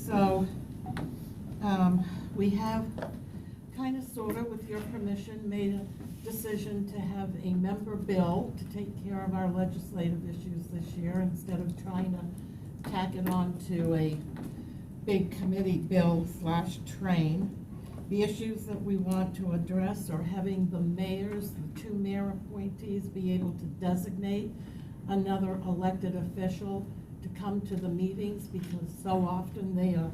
So we have kind of sort of, with your permission, made a decision to have a member bill to take care of our legislative issues this year instead of trying to tack it on to a big committee bill / train. The issues that we want to address are having the mayors, the 2 mayor appointees, be able to designate another elected official to come to the meetings, because so often they are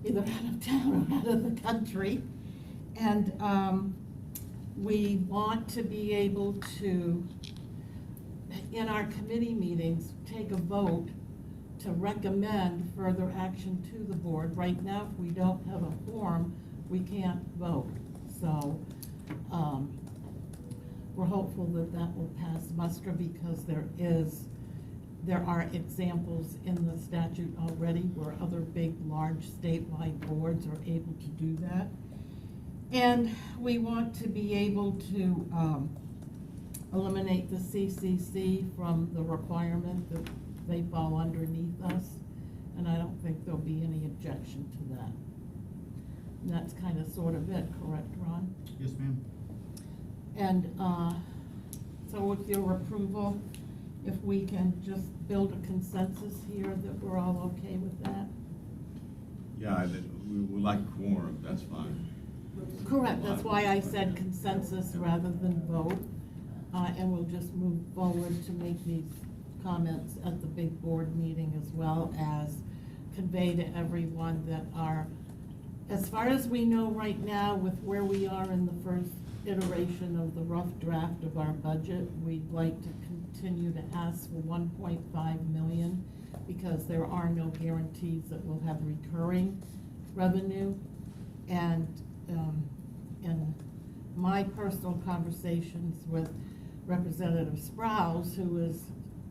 either out of town or out of the country. And we want to be able to, in our committee meetings, take a vote to recommend further action to the board. Right now, if we don't have a quorum, we can't vote. So we're hopeful that that will pass muster, because there are examples in the statute already where other big, large statewide boards are able to do that. And we want to be able to eliminate the CCC from the requirement that they fall underneath us. And I don't think there'll be any objection to that. And that's kind of sort of it, correct, Ron? Yes, ma'am. And so with your approval, if we can just build a consensus here that we're all okay with that? Yeah, we would like a quorum, that's fine. Correct, that's why I said consensus rather than vote. And we'll just move forward to make these comments at the big board meeting, as well as convey to everyone that as far as we know right now, with where we are in the first iteration of the rough draft of our budget, we'd like to continue to ask for 1.5 million, because there are no guarantees that we'll have recurring revenue. And in my personal conversations with Representative Sprouse, who is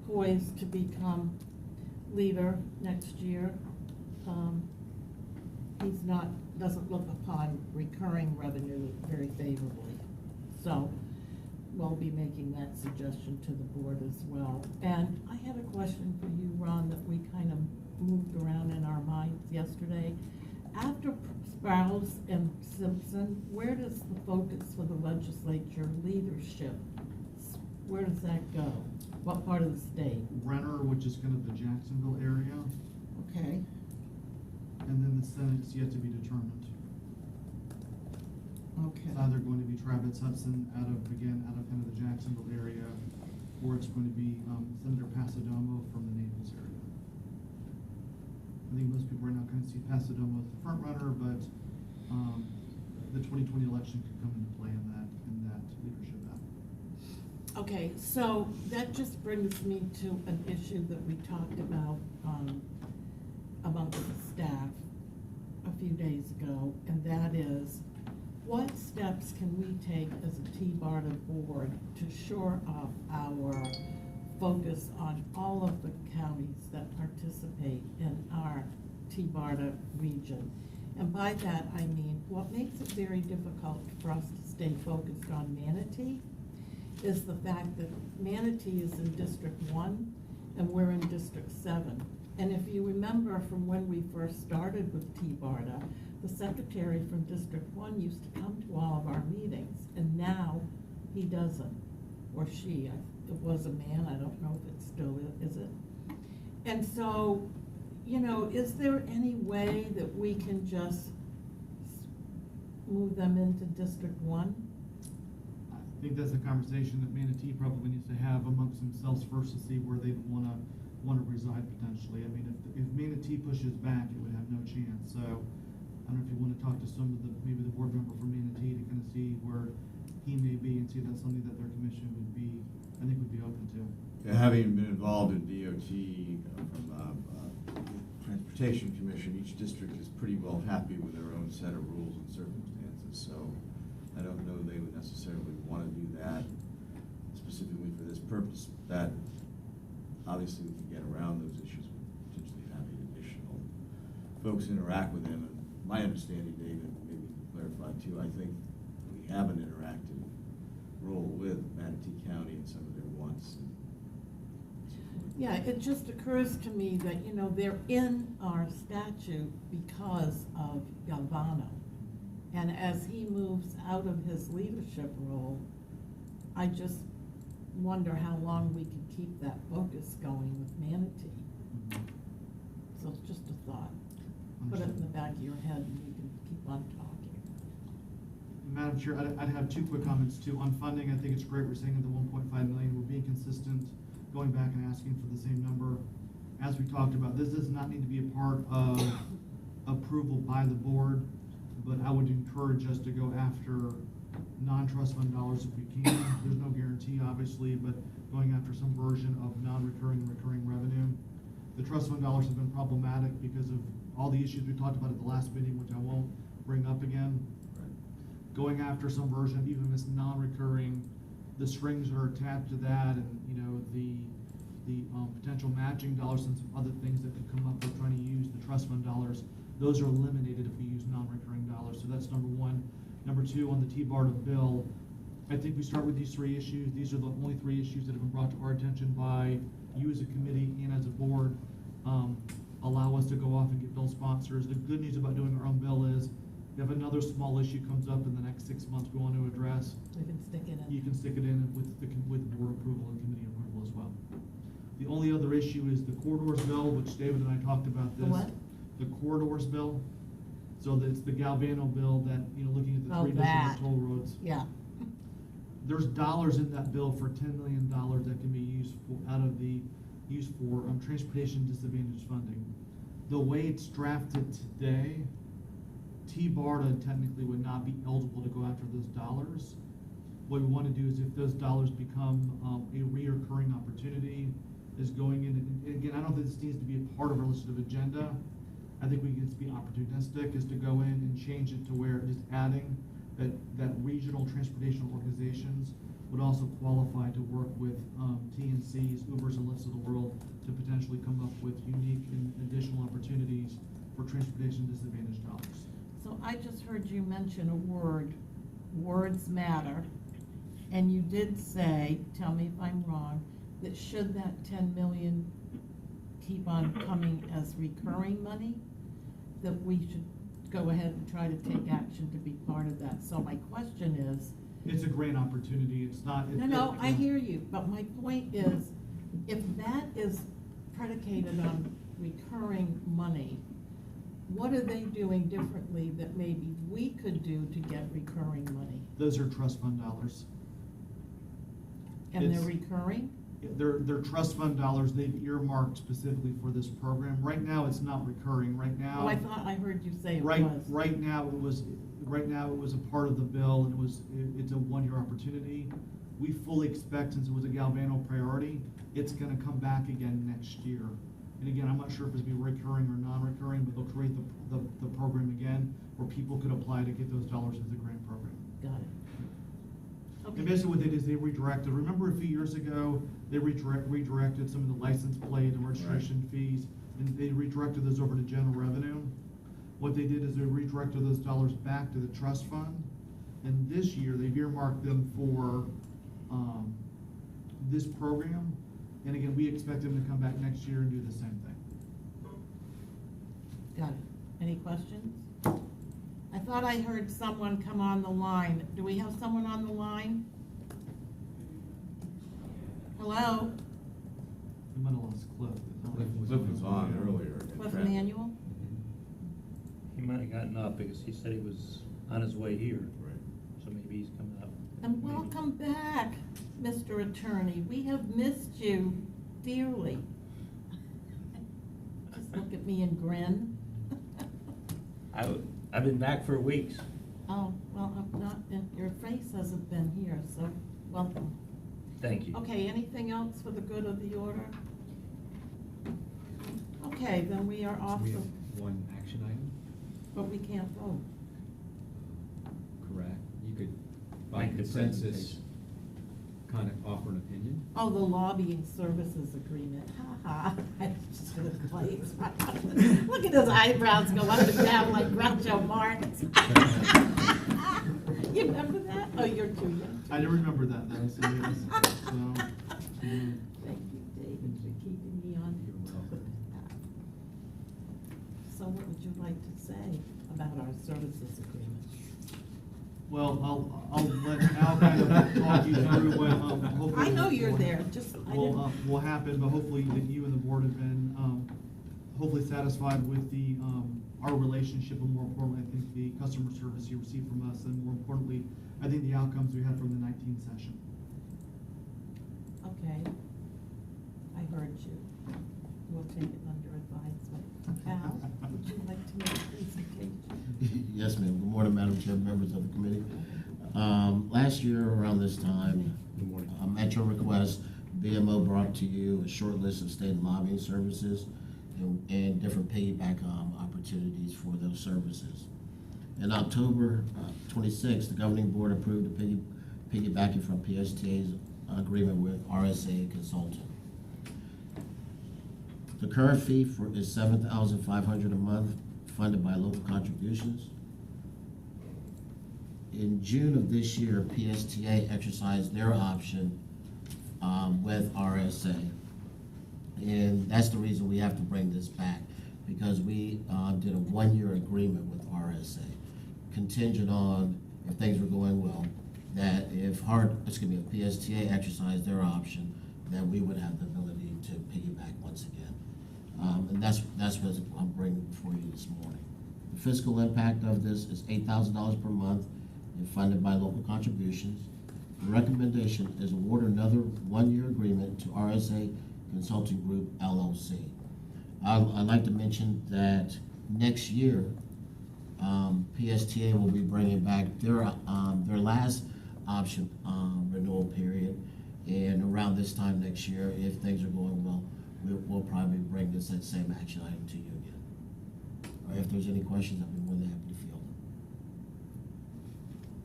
poised to become leader next year, doesn't look upon recurring revenue very favorably. So we'll be making that suggestion to the board as well. And I had a question for you, Ron, that we kind of moved around in our minds yesterday. After Sprouse and Simpson, where does the focus for the legislature leadership, where does that go? What part of the state? Renner, which is kind of the Jacksonville area. Okay. And then the Senate's yet to be determined. Okay. It's either going to be Travis Hudson out of kind of the Jacksonville area, or it's going to be Senator Pasadomo from the Naples area. I think most people right now kind of see Pasadomo as the front runner, but the 2020 election could come into play in that leadership battle. Okay, so that just brings me to an issue that we talked about amongst the staff a few days ago, and that is, what steps can we take as a TBARTA board to shore up our focus on all of the counties that participate in our TBARTA region? And by that, I mean, what makes it very difficult for us to stay focused on Manatee is the fact that Manatee is in District 1 and we're in District 7. And if you remember from when we first started with TBARTA, the secretary from District 1 used to come to all of our meetings, and now he doesn't, or she. It was a man, I don't know if it still is it. And so, you know, is there any way that we can just move them into District 1? I think that's a conversation that Manatee probably needs to have amongst themselves first to see where they want to reside potentially. I mean, if Manatee pushes back, it would have no chance. So I don't know if you want to talk to maybe the board member from Manatee to kind of see where he may be and see if that's something that their commission would be open to. Yeah, having been involved in DOT from Transportation Commission, each district is pretty well happy with their own set of rules and circumstances. So I don't know they would necessarily want to do that specifically for this purpose. That obviously we can get around those issues with potentially having additional folks interact with them. And my understanding, David, maybe you can clarify too, I think we have an interactive role with Manatee County and some of their wants and so forth. Yeah, it just occurs to me that, you know, they're in our statute because of Galvano. And as he moves out of his leadership role, I just wonder how long we can keep that focus going with Manatee. So it's just a thought. Put it in the back of your head and you can keep on talking. Madam Chair, I'd have two quick comments too. On funding, I think it's great we're saying the 1.5 million, we're being consistent, going back and asking for the same number. As we talked about, this does not need to be a part of approval by the board, but I would encourage us to go after non-trust fund dollars if we can. There's no guarantee, obviously, but going after some version of non-recurring and recurring revenue. The trust fund dollars have been problematic because of all the issues we talked about at the last meeting, which I won't bring up again. Going after some version of even if it's non-recurring, the strings are attached to that, and you know the potential matching dollars and some other things that could come up with trying to use the trust fund dollars. Those are eliminated if we use non-recurring dollars. So that's number one. Number two, on the TBARTA bill, I think we start with these three issues. These are the only three issues that have been brought to our attention by you as a committee and as a board. Allow us to go off and get bill sponsors. The good news about doing our own bill is if another small issue comes up in the next 6 months we want to address, We can stick it in. you can stick it in with board approval and committee approval as well. The only other issue is the corridors bill, which David and I talked about this. The what? The corridors bill. So that's the Galvano bill that, you know, looking at the Oh, three that. different toll roads. Yeah. There's dollars in that bill for $10 million that can be used for transportation disadvantage funding. The way it's drafted today, TBARTA technically would not be eligible to go after those dollars. What we want to do is if those dollars become a reoccurring opportunity, is going in, and again, I don't think this needs to be a part of our legislative agenda. I think we can just be opportunistic, is to go in and change it to where just adding that regional transportation organizations would also qualify to work with TNCs, Ubers, and Lyfts of the world to potentially come up with unique and additional opportunities for transportation disadvantaged dollars. So I just heard you mention a word, words matter, and you did say, tell me if I'm wrong, that should that 10 million keep on coming as recurring money, that we should go ahead and try to take action to be part of that. So my question is. It's a grant opportunity, it's not. No, I hear you, but my point is, if that is predicated on recurring money, what are they doing differently that maybe we could do to get recurring money? Those are trust fund dollars. And they're recurring? They're trust fund dollars they've earmarked specifically for this program. Right now, it's not recurring. Right now. Oh, I thought I heard you say it right, was. Right now, it was a part of the bill, and it's a 1-year opportunity. We fully expect, since it was a Galvano priority, it's gonna come back again next year. And again, I'm not sure if it's gonna be recurring or non-recurring, but they'll create the program again where people could apply to get those dollars as a grant program. Got it. Okay. And basically what they did is they redirected. Remember a few years ago, they redirected some of the license plate and registration fees, and they redirected those over to general revenue. What they did is they redirected those dollars back to the trust fund, and this year they've earmarked them for this program. And again, we expect them to come back next year and do the same thing. Got it. Any questions? I thought I heard someone come on the line. Do we have someone on the line? Hello? We might have lost Cliff. Cliff was on earlier. Cliff Manuel? He might have gotten up because he said he was on his way here. Right. So maybe he's coming up. And welcome back, Mr. Attorney. We have missed you dearly. Just look at me and grin. I've been back for weeks. Oh, well, I'm not, and your face hasn't been here, so welcome. Thank you. Okay, anything else for the good of the order? Okay, then we are off We the, have one action item, but we can't vote. correct? You could, by Make the consensus, presentation. kind of offer an opinion. Oh, the lobbying services agreement, ha ha. I just gonna play. Look at his eyebrows go up and down like Groucho Marx. You remember that? Oh, you're too young. I didn't remember that, though, so yes. So, Thank you, David, for keeping like to say about our services agreement? Well, I'll let Al kind of talk you through what, hopefully. I know you're there, just, I Will, didn't. will happen, but hopefully that you and the board have been, hopefully satisfied with the, our relationship, and more importantly, I think the customer service you received from us, and more importantly, I think the outcomes we had from the 19th session. Okay, I heard you. We'll take it under advisement. Al, would you like to make a presentation? Yes, ma'am. Good morning, Madam Chair, members of the committee. Last year around this time, Good morning. at your request, BMO brought to you a short list of state lobbying services and different payback opportunities for those services. In October 26th, the governing board approved the piggybacking from PSTA's agreement with RSA Consulting. The current fee is $7,500 a month, funded by local contributions. In June of this year, PSTA exercised their option with RSA. And that's the reason we have to bring this back, because we did a one-year agreement with RSA, contingent on, if things were going well, that if PSTA exercised their option, that we would have the ability to piggyback once again. And that's what I'm bringing before you this morning. The fiscal impact of this is $8,000 per month and funded by local contributions. The recommendation is award another one-year agreement to RSA Consulting Group LLC. I'd like to mention that next year, PSTA will be bringing back their last option renewal period, and around this time next year, if things are going well, we'll probably bring that same action item to you again. Or if there's any questions, I'd be more than happy to field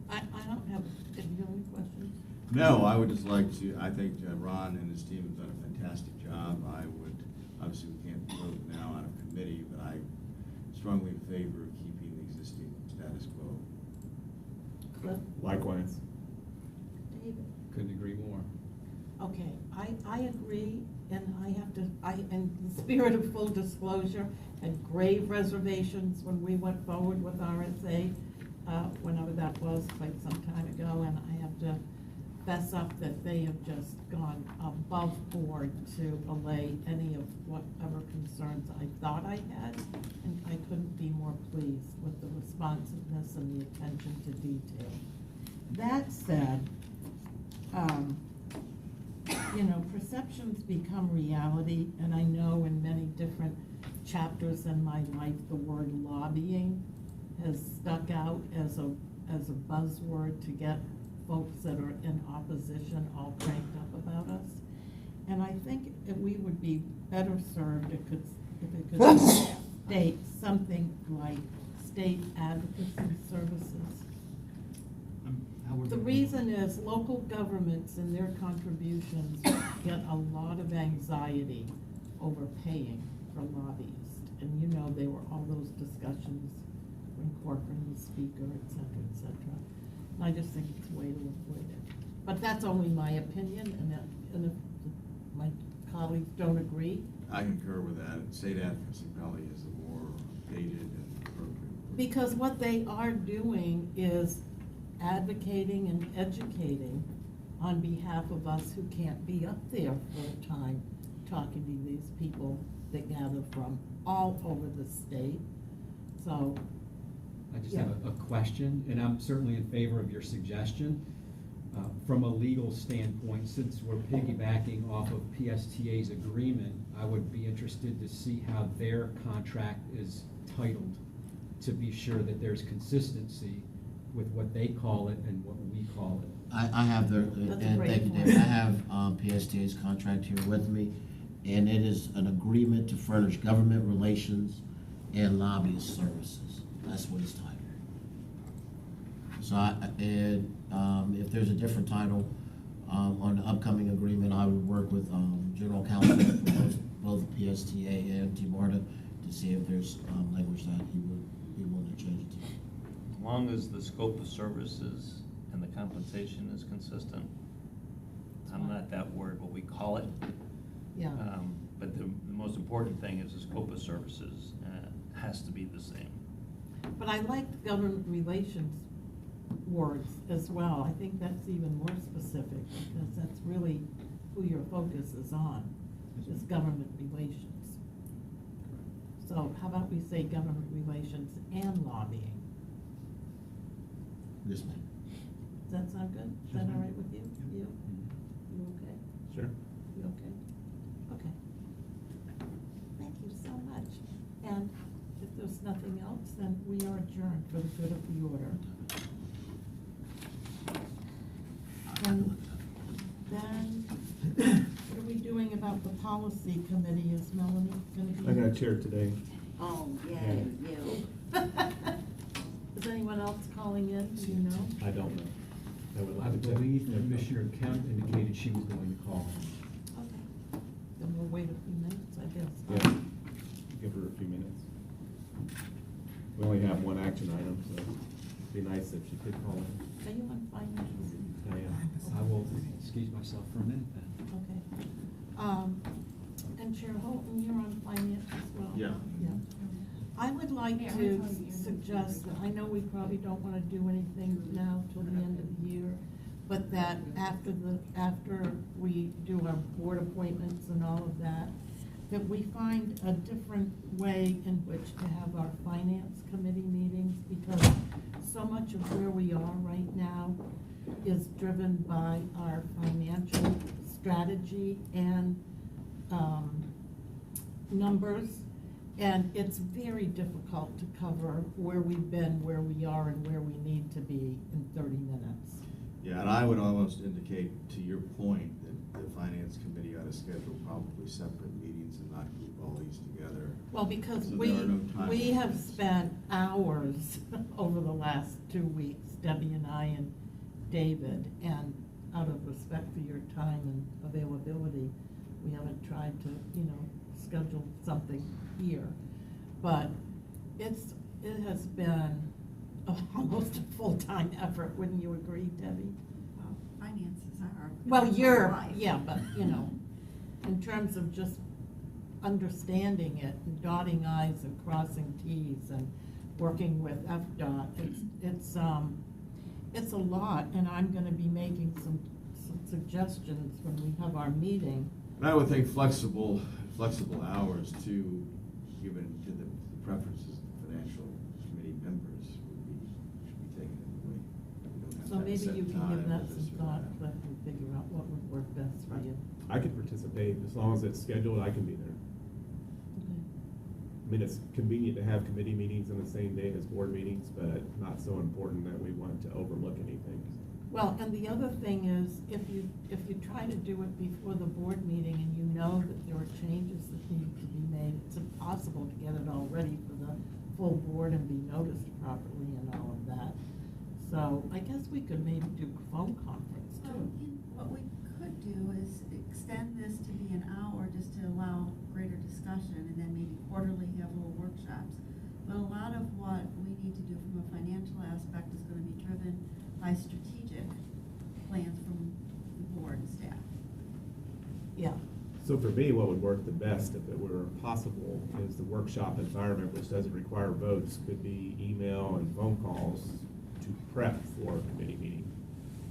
them. I don't have, do you have any questions? No, I would just like to, I think Ron and his team have done a fantastic job. I would, obviously we can't vote now on a committee, but I strongly favor keeping the existing status quo. Cliff? Likewise. David? Couldn't agree more. Okay, I agree, and in the spirit of full disclosure, had grave reservations when we went forward with RSA, whenever that was, quite some time ago, and I have to fess up that they have just gone above board to allay any of whatever concerns I thought I had, and I couldn't be more pleased with the responsiveness and the attention to detail. That said, you know, perceptions become reality, and I know in many different chapters in my life, the word lobbying has stuck out as a buzzword to get folks that are in opposition all cranked up about us. And I think we would be better served if it could state something like state advocacy services. The reason is local governments and their contributions get a lot of anxiety over paying for lobbyists. And you know, there were all those discussions when Corcoran was speaker, et cetera, et cetera. And I just think it's a way to avoid it. But that's only my opinion, and if my colleagues don't agree. I concur with that. State advocacy probably is the more dated and appropriate. Because what they are doing is advocating and educating on behalf of us who can't be up there full time talking to these people that gather from all over the state. So, I just yeah. have a question, and I'm certainly in favor of your suggestion. From a legal standpoint, since we're piggybacking off of PSTA's agreement, I would be interested to see how their contract is titled, to be sure that there's consistency with what they call it and what we call it. I have their, That's a and great thank you, point. David. I have PSTA's contract here with me, and it is an agreement to furnish government relations and lobbyist services. That's what it's titled. So if there's a different title on the upcoming agreement, I would work with General Counsel for both PSTA and TBARTA to see if there's language that he would be willing to change it to. As long as the scope of services and the compensation is consistent, I'm not that worried what we call it. yeah. But the most important thing is the scope of services. has to be the same. But I like the government relations words as well. I think that's even more specific, because that's really who your focus is on, is government relations. So how about we say government relations and lobbying? Yes, ma'am. Does that sound good? Is that all right with you? You? You okay? Sure. You okay? Okay. Thank you so much. And if there's nothing else, then we are adjourned for the good of the order. And then, what are we doing about the policy committee? Is Melanie gonna be? I got a chair today. Oh, yay, you. Is anyone else calling in? Do you know? I don't know. I would I like to check. believe Commissioner Kemp indicated she was going to call. Okay. Then we'll wait a few minutes, I guess. Yeah, give her a few minutes. We only have one action item, so it'd be nice if she could call in. Are you on finance? I am. I will excuse myself for a minute then. Okay. And Chair Holton, you're on finance as well? Yeah. Yeah. I would like to suggest that, I know we probably don't want to do anything now till the end of the year, but that after we do our board appointments and all of that, that we find a different way in which to have our finance committee meetings, because so much of where we are right now is driven by our financial strategy and numbers, and it's very difficult to cover where we've been, where we are, and where we need to be in 30 minutes. Yeah, and I would almost indicate, to your point, that the finance committee ought to schedule probably separate meetings and not group all these together. Well, because So we there are no time have limits. spent hours over the last 2 weeks, Debbie and I and David, and out of respect for your time and availability, we haven't tried to, schedule something here. But it has been almost a full-time effort, wouldn't you agree, Debbie? Well, finances are. Well, you're, life. yeah, but, in terms of just understanding it, and dotting i's and crossing t's and working with FDOT, it's a lot, and I'm gonna be making some suggestions when we have our meeting. And I would think flexible hours too, given to the preferences of the financial committee members should be taken into account. We don't have So to have a maybe set you can time give that for some this or thought, that. Cliff, and figure out what would work best for you. I could participate, as long as it's scheduled, I can be there. Okay. I mean, it's convenient to have committee meetings on the same day as board meetings, but not so important that we want to overlook anything. Well, and the other thing is, if you try to do it before the board meeting and you know that there are changes that need to be made, it's impossible to get it all ready for the full board and be noticed properly and all of that. So I guess we could maybe do phone conference too. What we could do is extend this to be an hour just to allow greater discussion, and then maybe quarterly have little workshops. But a lot of what we need to do from a financial aspect is gonna be driven by strategic plans from the board and staff. Yeah, So for me, what would work the best, if it were possible, is the workshop environment, which doesn't require votes, could be email and phone calls to prep for a committee meeting.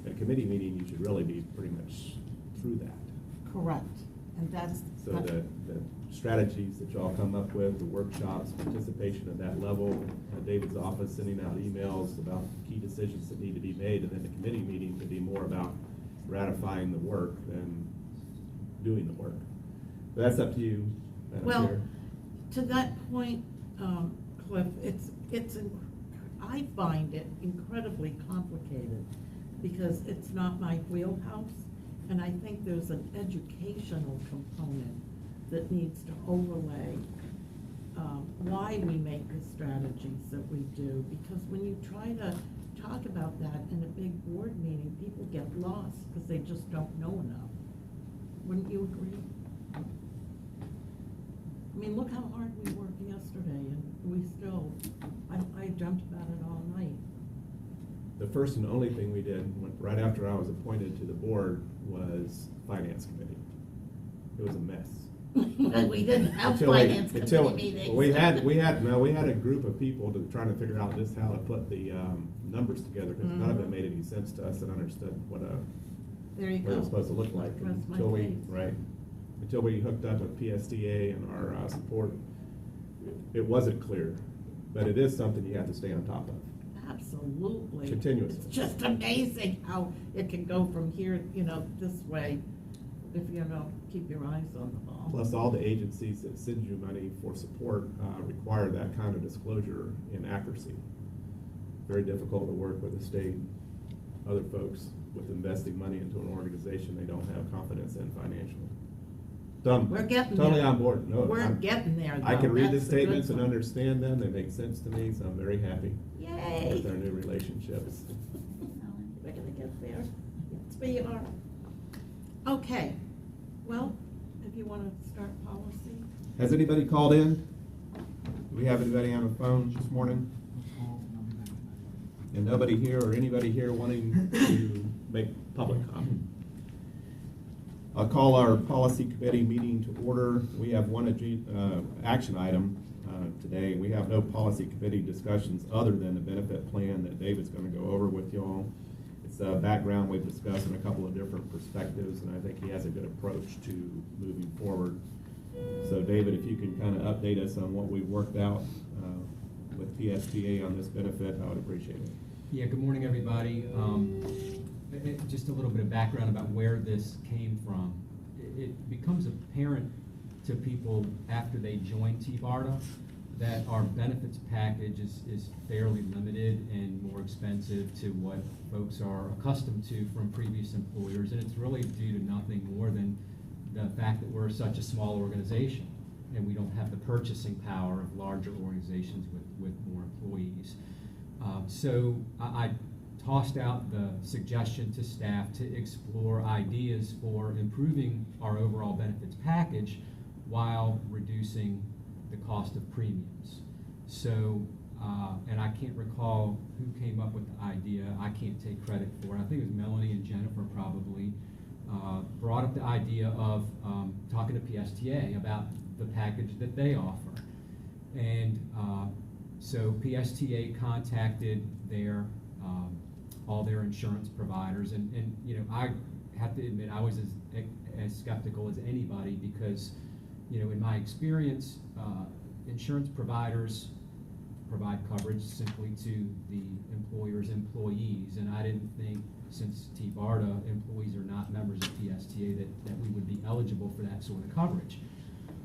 At a committee meeting, you should really be pretty much through that. correct. And that's. So the strategies that y'all come up with, the workshops, participation at that level, David's office sending out emails about key decisions that need to be made, and then the committee meeting could be more about ratifying the work than doing the work. But that's up to you, Madam Well, Chair. to that point, Cliff, I find it incredibly complicated because it's not my wheelhouse, and I think there's an educational component that needs to overlay why we make the strategies that we do, because when you try to talk about that in a big board meeting, people get lost because they just don't know enough. Wouldn't you agree? I mean, look how hard we worked yesterday, and we still, I dreamt about it all night. The first and only thing we did, right after I was appointed to the board, was Finance Committee. It was a mess. We didn't have Until finance until committee meetings. we had a group of people trying to figure out just how to put the numbers together, because none of it made any sense to us and understood what There you what it was go. supposed to look like. And Rest my until we, case. right, until we hooked up with PSTA and our support, it wasn't clear. But it is something you have to stay on top of. Absolutely. Continuously. It's just amazing how it can go from here, this way, if keep your eyes on the ball. Plus, all the agencies that send you money for support require that kind of disclosure and accuracy. Very difficult to work with the state, other folks with investing money into an organization they don't have confidence in financially. So I'm We're getting totally there. on board. No, We're getting there, I though. can read the That's the good statements and part. understand them. They make sense to me, so I'm very happy Yay. with our new relationships. We're gonna get there. Yes, we are. Okay, well, if you wanna start policy. Has anybody called in? Do we have anybody on the phone this morning? And nobody here or anybody here wanting to make public comment? I'll call our policy committee meeting to order. We have one action item today. We have no policy committee discussions other than the benefit plan that David's going to go over with you all. It's a background we've discussed in a couple of different perspectives, and I think he has a good approach to moving forward. So David, if you can kind of update us on what we've worked out with PSTA on this benefit, I would appreciate it. Yeah, good morning, everybody. Just a little bit of background about where this came from. It becomes apparent to people after they join TBARTA that our benefits package is fairly limited and more expensive to what folks are accustomed to from previous employers, and it's really due to nothing more than the fact that we're such a small organization and we don't have the purchasing power of larger organizations with more employees. So I tossed out the suggestion to staff to explore ideas for improving our overall benefits package while reducing the cost of premiums. So, and I can't recall who came up with the idea. I can't take credit for it. I think it was Melanie and Jennifer probably brought up the idea of talking to PSTA about the package that they offer. And so PSTA contacted their all their insurance providers, and I have to admit I was as skeptical as anybody, because in my experience insurance providers provide coverage simply to the employer's employees, and I didn't think, since TBARTA employees are not members of PSTA, that we would be eligible for that sort of coverage.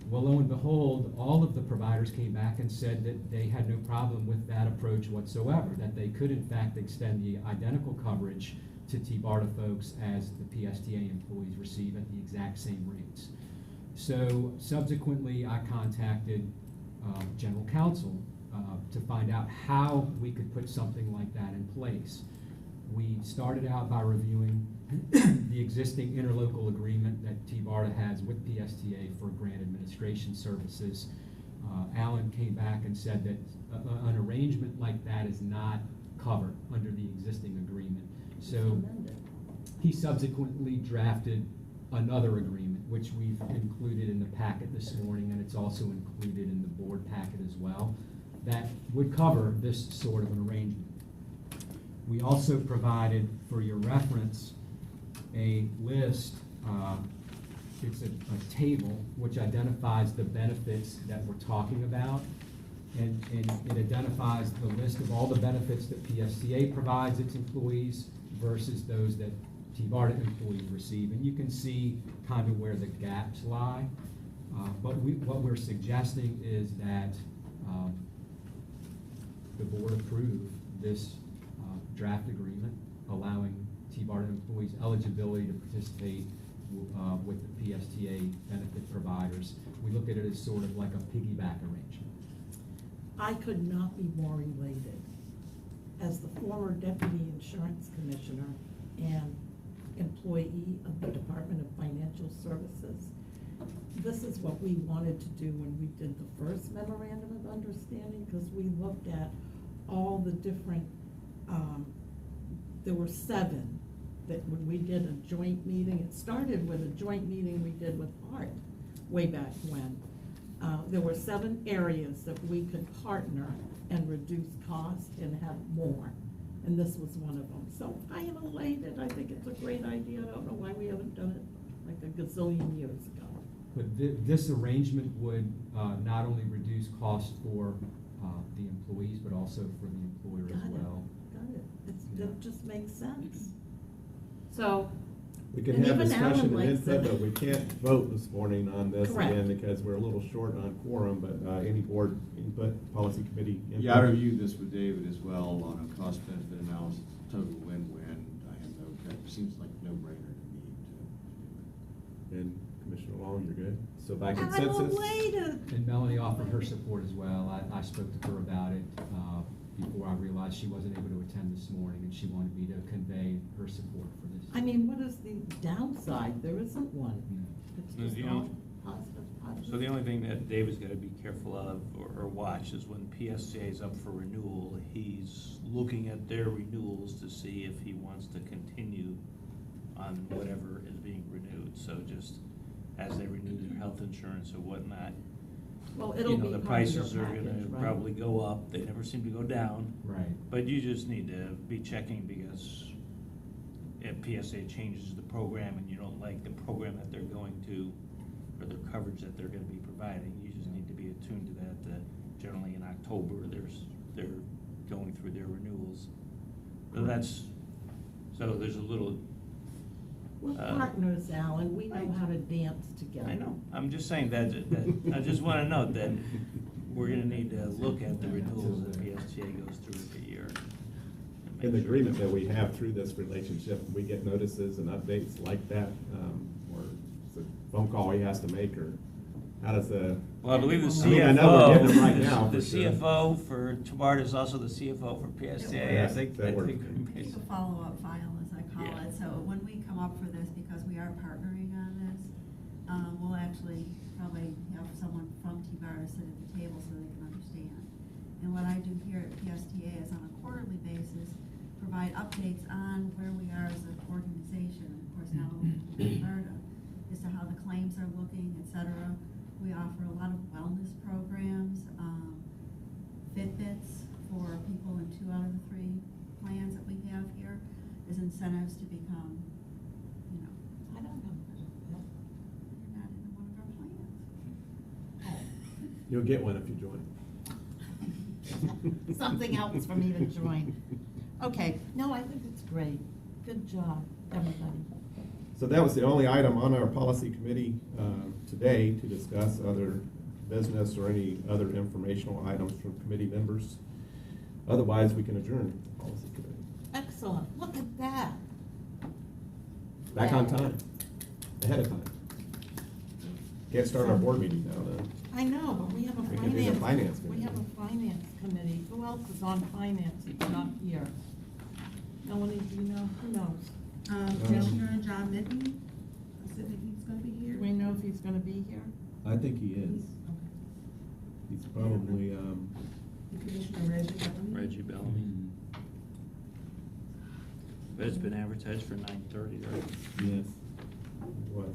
Well, lo and behold, all of the providers came back and said that they had no problem with that approach whatsoever, that they could in fact extend the identical coverage to TBARTA folks as the PSTA employees receive at the exact same rates. So subsequently, I contacted General Counsel to find out how we could put something like that in place. We started out by reviewing the existing interlocal agreement that TBARTA has with PSTA for grant administration services. Alan came back and said that an arrangement like that is not covered under the existing agreement. So he subsequently drafted another agreement, which we've included in the packet this morning, and it's also included in the board packet as well, that would cover this sort of an arrangement. We also provided, for your reference, a list, it's a table which identifies the benefits that we're talking about, and it identifies the list of all the benefits that PSTA provides its employees versus those that TBARTA employees receive, and you can see kind of where the gaps lie. But what we're suggesting is that the board approve this draft agreement allowing TBARTA employees eligibility to participate with the PSTA benefit providers. We look at it as sort of like a piggyback arrangement. I could not be more elated. As the former deputy insurance commissioner and employee of the Department of Financial Services, this is what we wanted to do when we did the first memorandum of understanding, because we looked at all the different, there were 7 that when we did a joint meeting, it started with a joint meeting we did with ART, way back when, there were 7 areas that we could partner and reduce cost and have more. And this was one of them. So I am elated. I think it's a great idea. I don't know why we haven't done it like a gazillion years ago. But this arrangement would not only reduce costs for the employees, but also for the employer as Got it. well. Got it. Yeah. It just makes sense. So. We can and have even discussion Alan and likes input, it. but we can't vote this morning on this Correct. again because we're a little short on quorum, but any board input, policy committee input? Yeah, I reviewed this with David as well on a cost benefit analysis, total win-win. I have no, that seems like a no-brainer to me to do And Commissioner Long, you're good? So by I'm consensus? elated. And Melanie offered her support as well. I spoke to her about it before I realized she wasn't able to attend this morning, and she wanted me to convey her support for this. I mean, what is the downside? There isn't one. It's No, just the all only- positive. So the only thing that David's gotta be careful of or watch is when PSTA is up for renewal, he's looking at their renewals to see if he wants to continue on whatever is being renewed. So just as they renew their health insurance or whatnot, Well, you it'll know, be the part of your prices are package, gonna right? probably go up. They never seem to go down. Right. But you just need to be checking because if PSA changes the program and you don't like the program that they're going to, or the coverage that they're gonna be providing, you just need to be attuned to that. Generally in October, they're going through their renewals. So there's a little, We're partners, Alan. We know how to dance together. I know, I'm just saying that I just wanna note that we're gonna need to look at the renewals that PSTA goes through every year. and make In the sure agreement that- that we have through this relationship, we get notices and updates like that, or it's a phone call he has to make, or how does the? Well, I believe the I mean, I know we're getting them right CFO, now, the for sure. CFO for TBARTA is also the CFO for PSTA. I Yes, think, that I works. think. It's a follow-up file, as I call Yeah. it, so when we come up for this, because we are partnering on this, we'll actually probably have someone from TBARTA sit at the table so they can understand. And what I do here at PSTA is on a quarterly basis, provide updates on where we are as an organization, of course, not only TBARTA, as to how the claims are looking, et cetera. We offer a lot of wellness programs, Fitbits for people in 2 out of the 3 plans that we have here, as incentives to become, you know, I don't know. you're not in one of our plans. You'll get one if you join. Something else for me to join. Okay, no, I think it's great. Good job, everybody. So that was the only item on our policy committee today to discuss other business or any other informational items from committee members. Otherwise, we can adjourn the policy committee. Excellent. Look at that. Back on time, ahead of time. Can't start our board meeting now, though. I know, but we have a We can do the finance We committee. have a finance committee. Who else is on finance that's not here? Melanie, do you know? Who knows? Commissioner John Mitton said that he's gonna be here. Do we know if he's gonna be here? I think he is. He's probably, Commissioner Reggie Bellamy. But it's been advertised for 9:30, right? yes, was.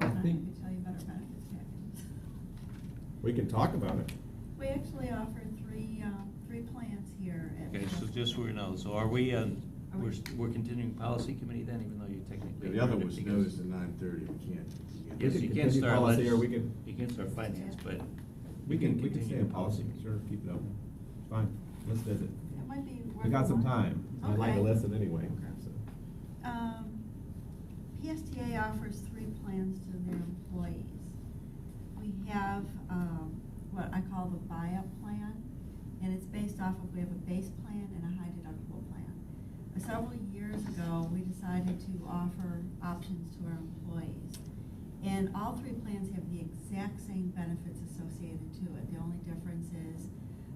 I think- We tell you about our benefits packages. We can talk about it. We actually offer three plans here at. Okay, so just so we know, so are we, we're continuing policy committee then, even though you technically. The other was because- noticed at 9:30, we can't. Yes, We you can can't continue start policy, or we legis- can- You can't start finance, but. We can continue stay in policy, sure, keep it open. Fine, let's visit. It might be. We got some time. I'd like to Okay. listen anyway, so. PSTA offers 3 plans to their employees. We have, what I call the buy-up plan, and it's based off of, we have a base plan and a high deductible plan. Several years ago, we decided to offer options to our employees. And all 3 plans have the exact same benefits associated to it. The only difference is,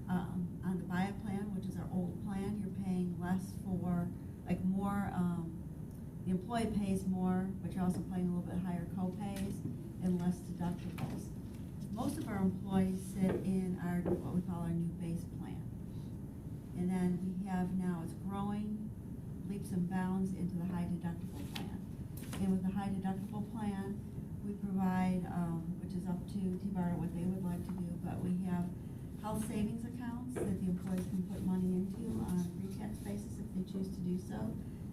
on the buy-up plan, which is our old plan, you're paying less for, like more, the employee pays more, but you're also paying a little bit higher co-pays and less deductibles. Most of our employees sit in our, what we call our new base plan. And then we have now, it's growing leaps and bounds into the high deductible plan. And with the high deductible plan, we provide, which is up to TBARTA what they would like to do, but we have health savings accounts that the employees can put money into on a pre-tax basis if they choose to do so.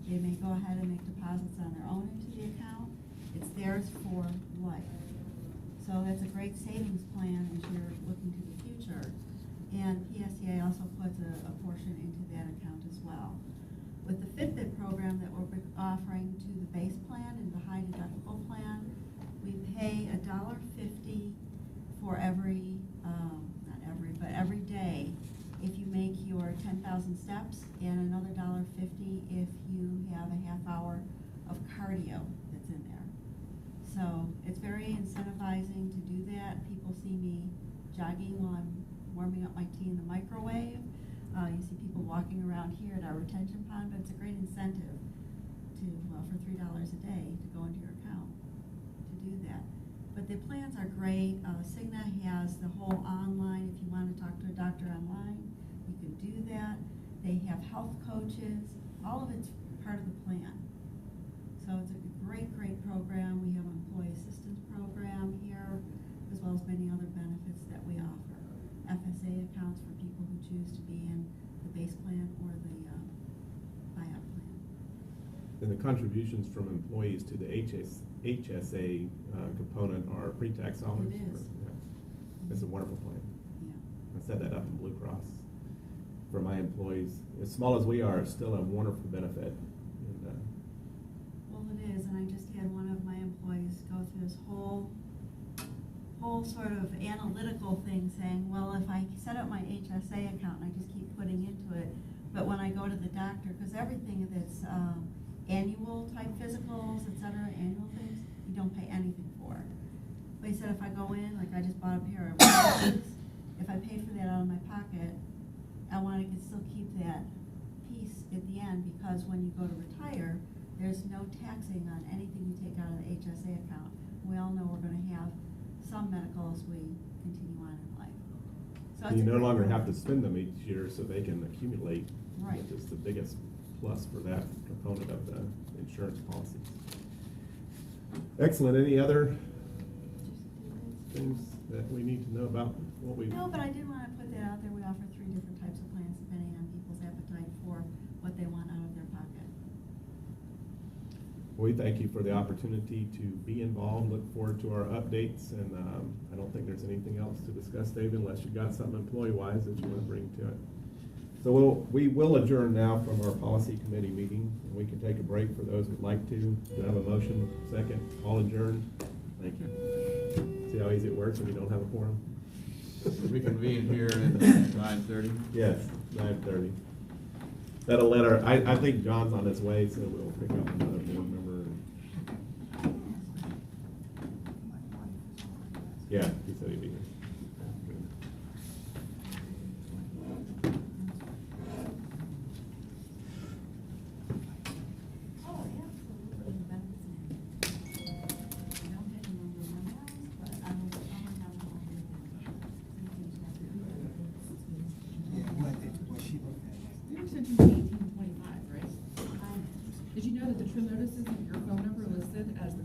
They may go ahead and make deposits on their own into the account. It's theirs for life. So that's a great savings plan as you're looking to the future. And PSTA also puts a portion into that account as well. With the Fitbit program that we're offering to the base plan and the high deductible plan, we pay $1.50 for every, not every, but every day if you make your 10,000 steps, and another $1.50 if you have a half hour of cardio that's in there. So it's very incentivizing to do that. People see me jogging while I'm warming up my tea in the microwave. You see people walking around here at our retention pond, but it's a great incentive to, for $3 a day to go into your account to do that. But the plans are great. Cigna has the whole online, if you want to talk to a doctor online, you can do that. They have health coaches. All of it's part of the plan. So it's a great, great program. We have an employee assistance program here, as well as many other benefits that we offer. FSA accounts for people who choose to be in the base plan or the buyout plan. And the contributions from employees to the HSA component are pre-tax dollars? It is. Yeah. It's a wonderful plan. Yeah. I set that up in Blue Cross for my employees. As small as we are, it's still a wonderful benefit. And, Well, it is, and I just had one of my employees go through this whole sort of analytical thing saying, well, if I set up my HSA account and I just keep putting into it, but when I go to the doctor, because everything that's annual type physicals, et cetera, annual things, you don't pay anything for. But he said if I go in, like I just bought a pair of glasses, if I pay for that out of my pocket, I want to still keep that piece at the end, because when you go to retire, there's no taxing on anything you take out of the HSA account. We all know we're going to have some medical as we continue on in life. So you it's a no great longer program. have to spend them each year, so they can accumulate, Right. which is the biggest plus for that component of the insurance policies. Excellent. Any other things that we need to know about what we? No, but I did want to put that out there. We offer 3 different types of plans depending on people's appetite for what they want out of their pocket. We thank you for the opportunity to be involved. Look forward to our updates, and I don't think there's anything else to discuss, David, unless you've got something employee-wise that you want to bring to it. So we will adjourn now from our policy committee meeting, and we can take a break for those who'd like to. Do I have a motion? Second. All adjourned. Thank you. See how easy it works when you don't have a quorum? Reconvene here at 9:30. Yes, 9:30. That'll let our, I think John's on his way, so we'll pick up another board member. Yeah, he said he'd be here. Oh, absolutely. I don't get the number of memos, but I will have them all here. We were sent you 1825, right? Did you know that the true notices of your phone number listed as the